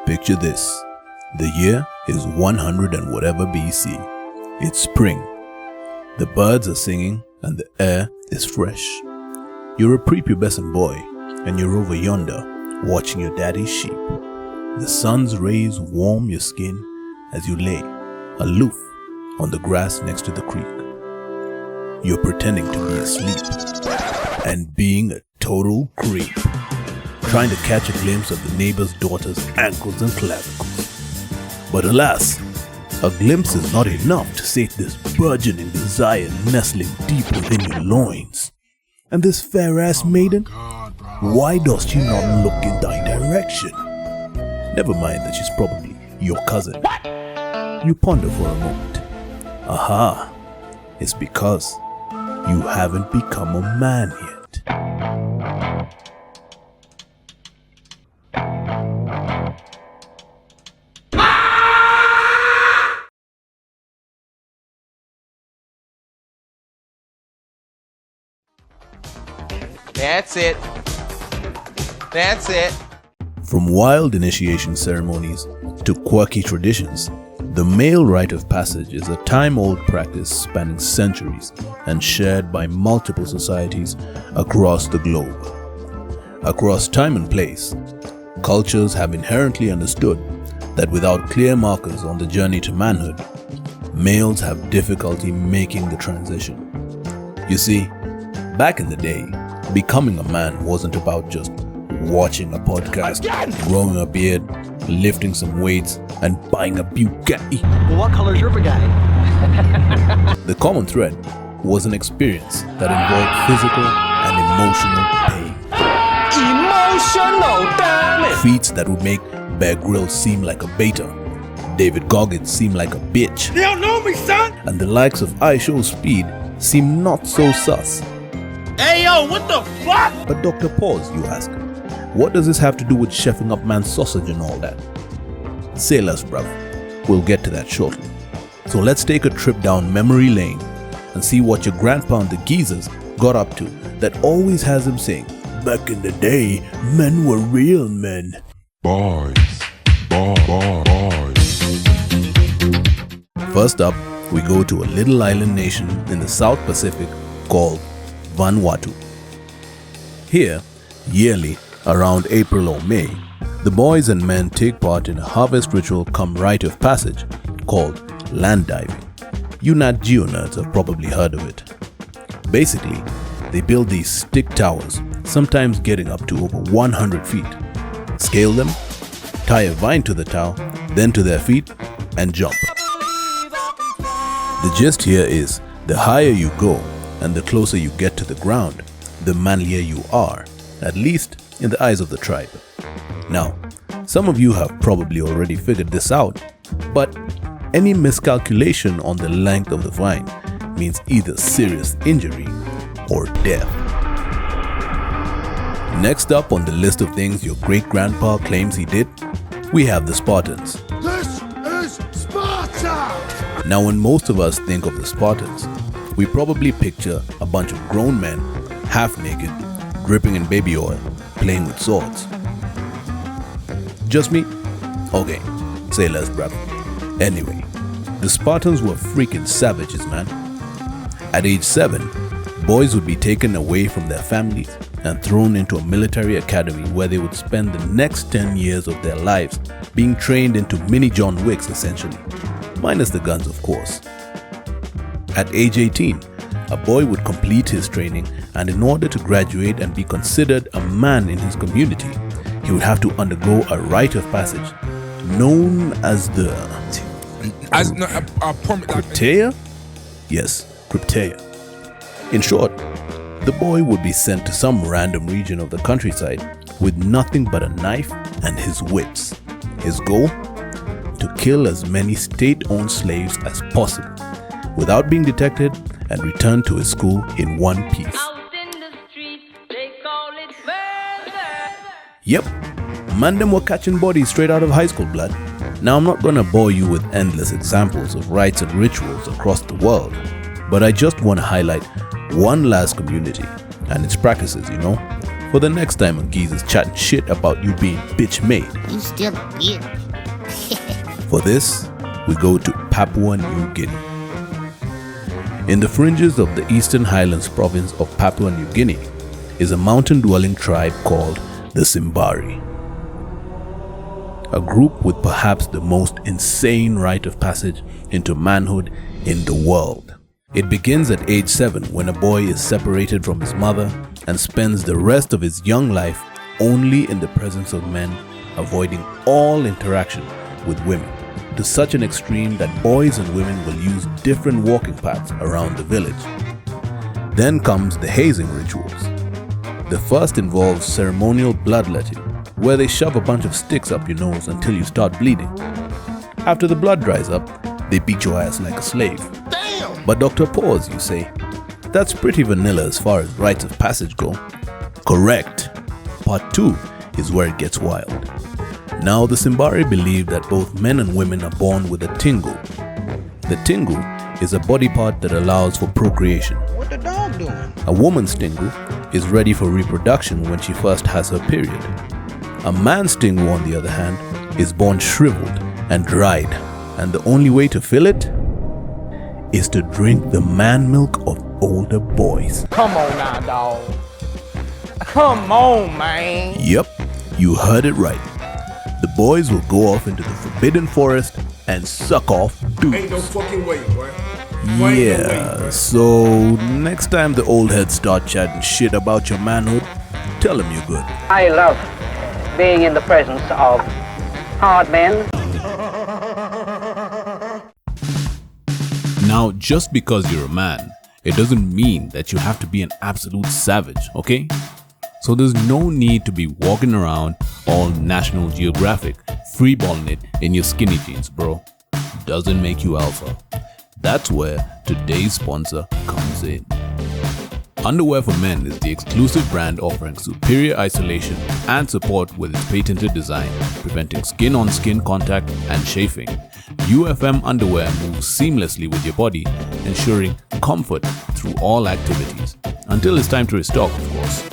Picture this. The year is 100 and whatever BC. It's spring. The birds are singing and the air is fresh. You're a prepubescent boy and you're over yonder watching your daddy's sheep. The sun's rays warm your skin as you lay aloof on the grass next to the creek. You're pretending to be asleep and being a total creep, trying to catch a glimpse of the neighbor's daughter's ankles and clavicles. But alas, a glimpse is not enough to sate this burgeoning desire nestling deep within your loins. And this fair-ass maiden, why does she not look in thy direction? Never mind that she's probably your cousin. You ponder for a moment. Aha, it's because you haven't become a man yet. That's it. That's it. From wild initiation ceremonies to quirky traditions, the male rite of passage is a time-old practice spanning centuries and shared by multiple societies across the globe. Across time and place, cultures have inherently understood that without clear markers on the journey to manhood, males have difficulty making the transition. You see, back in the day, becoming a man wasn't about just watching a podcast, growing a beard, lifting some weights, and buying a Bugatti. Well, what color's your Bugatti? The common thread was an experience that involved physical and emotional pain. Emotional, damn it! Feats that would make Bear Grylls seem like a beta, David Goggins seem like a bitch, You don't know me, son! and the likes of iShow Speed seem not so sus. Hey, yo, what the fuck? But Dr. Pause, you ask, what does this have to do with chefing up man's sausage and all that? Say less, bruv. We'll get to that shortly. So let's take a trip down memory lane and see what your grandpa and the geezers got up to that always has him saying, back in the day, men were real men. Boys. First up, we go to a little island nation in the South Pacific called Vanuatu. Here, yearly, around April or May, the boys and men take part in a harvest ritual come rite of passage called land diving. You Nat Geo nerds have probably heard of it. Basically, they build these stick towers, sometimes getting up to over 100 feet. Scale them, tie a vine to the tower, then to their feet, and jump. The gist here is, the higher you go and the closer you get to the ground, the manlier you are, at least in the eyes of the tribe. Now, some of you have probably already figured this out, but any miscalculation on the length of the vine means either serious injury or death. Next up on the list of things your great-grandpa claims he did, we have the Spartans. This is Sparta! Now, when most of us think of the Spartans, we probably picture a bunch of grown men, half naked, dripping in baby oil, playing with swords. Just me? Okay, say less, bruv. Anyway, the Spartans were freaking savages, man. At age 7, boys would be taken away from their families and thrown into a military academy where they would spend the next 10 years of their lives being trained into mini John Wicks essentially, minus the guns of course. At age 18, a boy would complete his training, and in order to graduate and be considered a man in his community, he would have to undergo a rite of passage known as the Crypteia? Yes, Crypteia. In short, the boy would be sent to some random region of the countryside with nothing but a knife and his wits. His goal? To kill as many state-owned slaves as possible without being detected and return to his school in one piece. Yep, man them were catching bodies straight out of high school, blood. Now I'm not gonna bore you with endless examples of rites and rituals across the world, but I just want to highlight one last community and its practices, for the next time a geese is chatting shit about you being bitch made. You still a bitch. For this, we go to Papua New Guinea. In the fringes of the Eastern Highlands province of Papua New Guinea is a mountain-dwelling tribe called the Simbari. A group with perhaps the most insane rite of passage into manhood in the world. It begins at age 7 when a boy is separated from his mother and spends the rest of his young life only in the presence of men, avoiding all interaction with women, to such an extreme that boys and women will use different walking paths around the village. Then comes the hazing rituals. The first involves ceremonial bloodletting, where they shove a bunch of sticks up your nose until you start bleeding. After the blood dries up, they beat your ass like a slave. Damn! But Dr. Pause, you say, that's pretty vanilla as far as rites of passage go. Correct. Part 2 is where it gets wild. Now the Simbari believe that both men and women are born with a tingu. The tingu is a body part that allows for procreation. What the dog doing? A woman's tingu is ready for reproduction when she first has her period. A man's tingu, on the other hand, is born shriveled and dried, and the only way to fill it is to drink the man milk of older boys. Come on now, dog. Come on, man. Yep, you heard it right. The boys will go off into the forbidden forest and suck off dudes. Ain't no fucking way, boy. Yeah, so next time the old heads start chatting shit about your manhood, tell them you're good. I love being in the presence of hard men. Now, just because you're a man, it doesn't mean that you have to be an absolute savage, okay? So there's no need to be walking around all National Geographic, freeballing it in your skinny jeans, bro. Doesn't make you alpha. That's where today's sponsor comes in. Underwear for Men is the exclusive brand offering superior isolation and support with its patented design, preventing skin-on-skin contact and chafing. UFM underwear moves seamlessly with your body, ensuring comfort through all activities. Until it's time to restock, of course.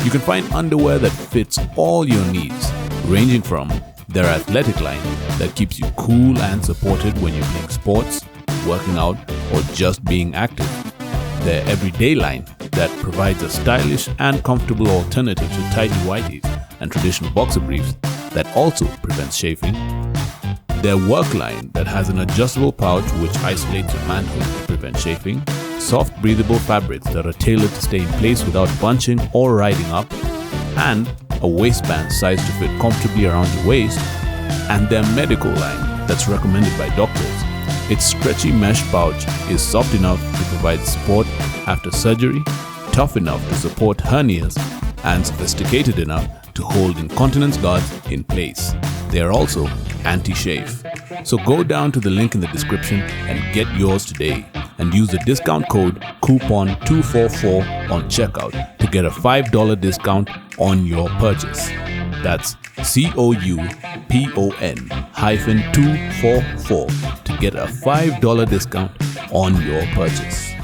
You can find underwear that fits all your needs, ranging from their athletic line that keeps you cool and supported when you're playing sports, working out, or just being active. Their everyday line that provides a stylish and comfortable alternative to tidy whities and traditional boxer briefs that also prevents chafing. Their work line that has an adjustable pouch which isolates your manhood to prevent chafing. Soft breathable fabrics that are tailored to stay in place without bunching or riding up. And a waistband sized to fit comfortably around your waist. And their medical line that's recommended by doctors. Its stretchy mesh pouch is soft enough to provide support after surgery, tough enough to support hernias, and sophisticated enough to hold incontinence guards in place. They are also anti-chafe. So go down to the link in the description and get yours today, and use the discount code coupon244 on checkout to get a $5 discount on your purchase. That's COUPON-244 to get a $5 discount on your purchase.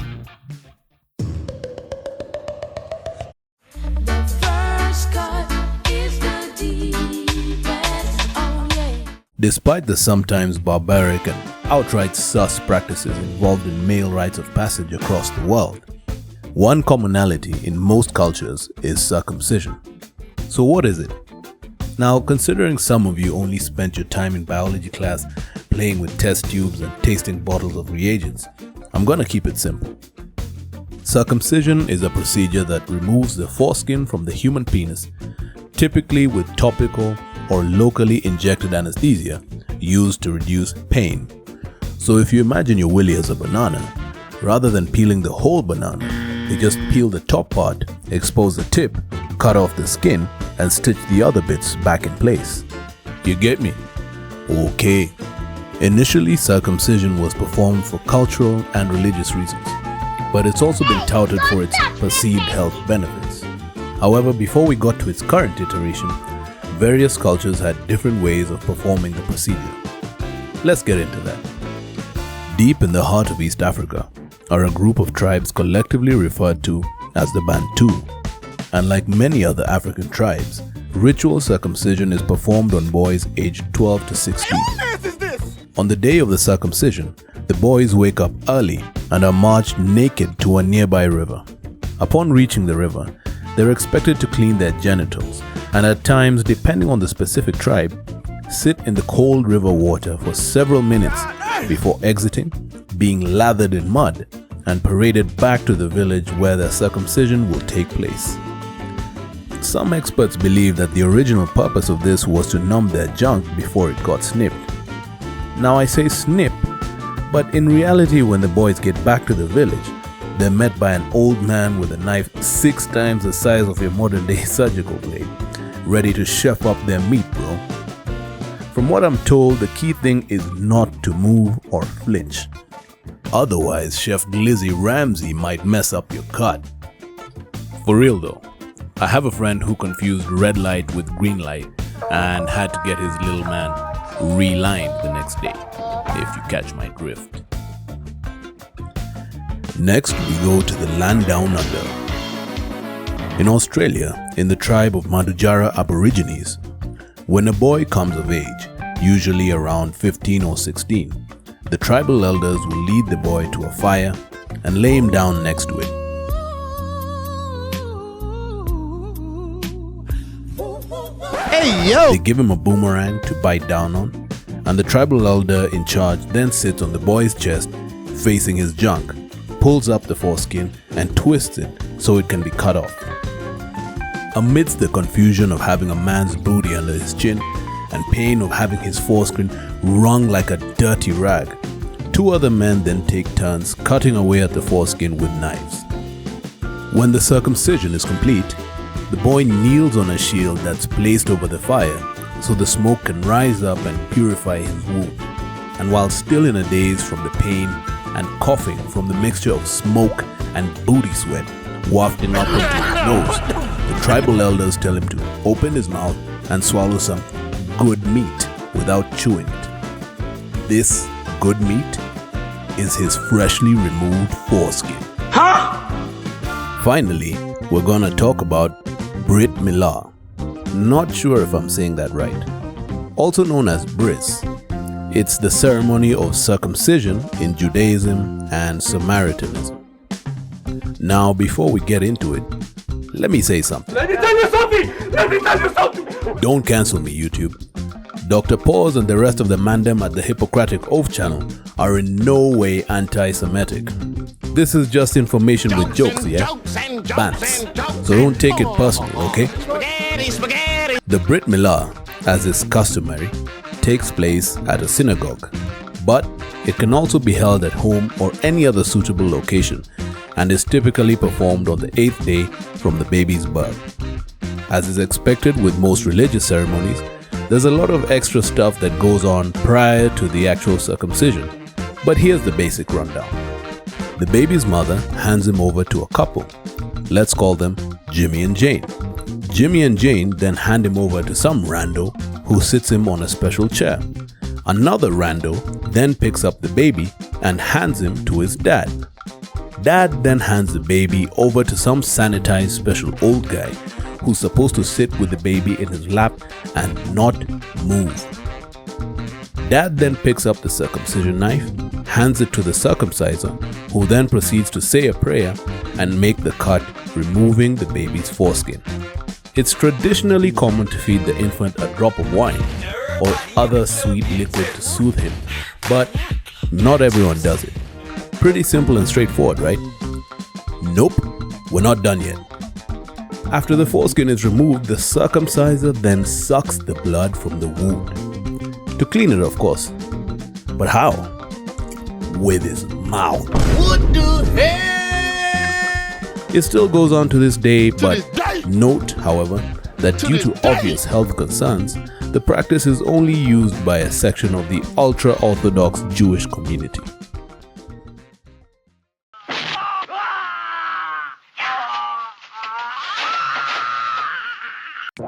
Despite the sometimes barbaric and outright sus practices involved in male rites of passage across the world, one commonality in most cultures is circumcision. So what is it? Now, considering some of you only spent your time in biology class playing with test tubes and tasting bottles of reagents, I'm gonna keep it simple. Circumcision is a procedure that removes the foreskin from the human penis, typically with topical or locally injected anesthesia used to reduce pain. So if you imagine your willy as a banana, rather than peeling the whole banana, they just peel the top part, expose the tip, cut off the skin, and stitch the other bits back in place. You get me? Okay. Initially, circumcision was performed for cultural and religious reasons, but it's also been touted for its perceived health benefits. However, before we got to its current iteration, various cultures had different ways of performing the procedure. Let's get into that. Deep in the heart of East Africa are a group of tribes collectively referred to as the Bantu. and like many other African tribes, ritual circumcision is performed on boys aged 12 to 16. On the day of the circumcision, the boys wake up early and are marched naked to a nearby river. Upon reaching the river, they're expected to clean their genitals and at times, depending on the specific tribe, sit in the cold river water for several minutes before exiting, being lathered in mud, and paraded back to the village where their circumcision will take place. Some experts believe that the original purpose of this was to numb their junk before it got snipped. Now I say snip, but in reality when the boys get back to the village, they're met by an old man with a knife 6 times the size of a modern day surgical blade, ready to chef up their meat, bro. From what I'm told, the key thing is not to move or flinch. Otherwise, Chef Glizzy Ramsay might mess up your cut. For real though, I have a friend who confused red light with green light and had to get his little man relined the next day, if you catch my drift. Next, we go to the land down under. In Australia, in the tribe of Mandurjara Aborigines, when a boy comes of age, usually around 15 or 16, the tribal elders will lead the boy to a fire and lay him down next to it. Hey, yo! They give him a boomerang to bite down on, and the tribal elder in charge then sits on the boy's chest facing his junk, pulls up the foreskin and twists it so it can be cut off. Amidst the confusion of having a man's booty under his chin and pain of having his foreskin wrung like a dirty rag, 2 other men then take turns cutting away at the foreskin with knives. When the circumcision is complete, the boy kneels on a shield that's placed over the fire so the smoke can rise up and purify his wound. And while still in a daze from the pain and coughing from the mixture of smoke and booty sweat wafting up into his nose, the tribal elders tell him to open his mouth and swallow some good meat without chewing it. This good meat is his freshly removed foreskin. Finally, we're gonna talk about Brit Milah. Not sure if I'm saying that right. Also known as bris. It's the ceremony of circumcision in Judaism and Samaritanism. Now, before we get into it, let me say something. Let me tell you something! Don't cancel me, YouTube. Dr. Pause and the rest of the mandem at the Hippocratic Oath channel are in no way anti-Semitic. This is just information with jokes, yeah? Bants. So don't take it personally, okay? The Brit Milah, as is customary, takes place at a synagogue, but it can also be held at home or any other suitable location and is typically performed on the 8th day from the baby's birth. As is expected with most religious ceremonies, there's a lot of extra stuff that goes on prior to the actual circumcision, but here's the basic rundown. The baby's mother hands him over to a couple. Let's call them Jimmy and Jane. Jimmy and Jane then hand him over to some rando who sits him on a special chair. Another rando then picks up the baby and hands him to his dad. Dad then hands the baby over to some sanitized special old guy who's supposed to sit with the baby in his lap and not move. Dad then picks up the circumcision knife, hands it to the circumciser, who then proceeds to say a prayer and make the cut, removing the baby's foreskin. It's traditionally common to feed the infant a drop of wine or other sweet liquid to soothe him, but not everyone does it. Pretty simple and straightforward, right? Nope, we're not done yet. After the foreskin is removed, the circumciser then sucks the blood from the wound. To clean it, of course. But how? With his mouth. What the hell? It still goes on to this day, but note, however, that due to obvious health concerns, the practice is only used by a section of the ultra-Orthodox Jewish community.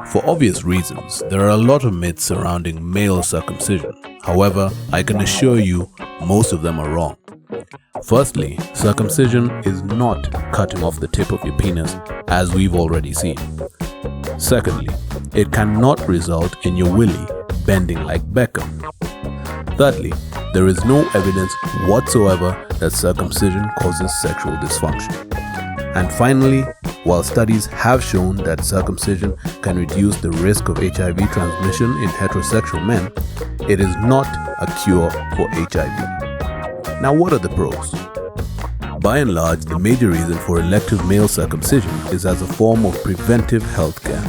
For obvious reasons, there are a lot of myths surrounding male circumcision. However, I can assure you, most of them are wrong. Firstly, circumcision is not cutting off the tip of your penis, as we've already seen. Secondly, it cannot result in your willy bending like Beckham. Thirdly, there is no evidence whatsoever that circumcision causes sexual dysfunction. And finally, while studies have shown that circumcision can reduce the risk of HIV transmission in heterosexual men, it is not a cure for HIV. Now, what are the pros? By and large, the major reason for elective male circumcision is as a form of preventive health care.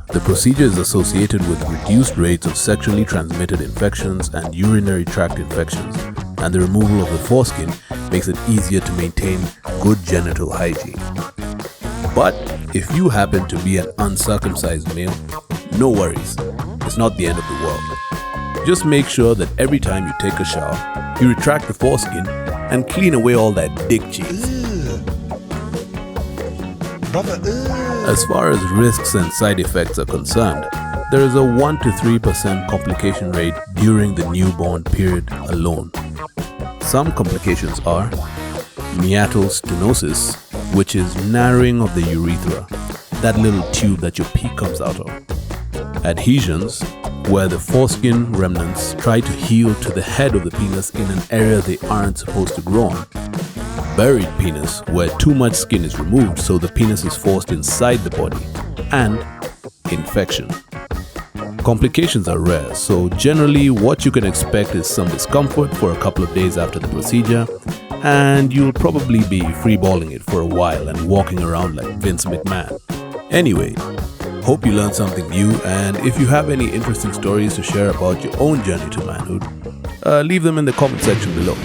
The procedure is associated with reduced rates of sexually transmitted infections and urinary tract infections, and the removal of the foreskin makes it easier to maintain good genital hygiene. But if you happen to be an uncircumcised male, no worries, it's not the end of the world. Just make sure that every time you take a shower, you retract the foreskin and clean away all that dick cheese. As far as risks and side effects are concerned, there is a 1 to 3% complication rate during the newborn period alone. Some complications are meatal stenosis, which is narrowing of the urethra, that little tube that your pee comes out of. Adhesions, where the foreskin remnants try to heal to the head of the penis in an area they aren't supposed to grow on. Buried penis, where too much skin is removed so the penis is forced inside the body. And infection. Complications are rare, so generally what you can expect is some discomfort for a couple of days after the procedure, and you'll probably be freeballing it for a while and walking around like Vince McMahon. Anyway, hope you learned something new, and if you have any interesting stories to share about your own journey to manhood, leave them in the comment section below.